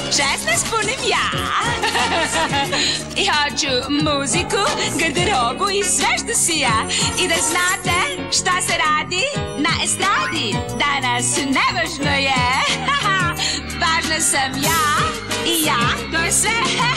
Česme spunim ja. I hoću muziku, garderobu i sve što sija. I da znate šta se radi na estradi. Danas nevažno je. Važna sam ja i ja, to je sve.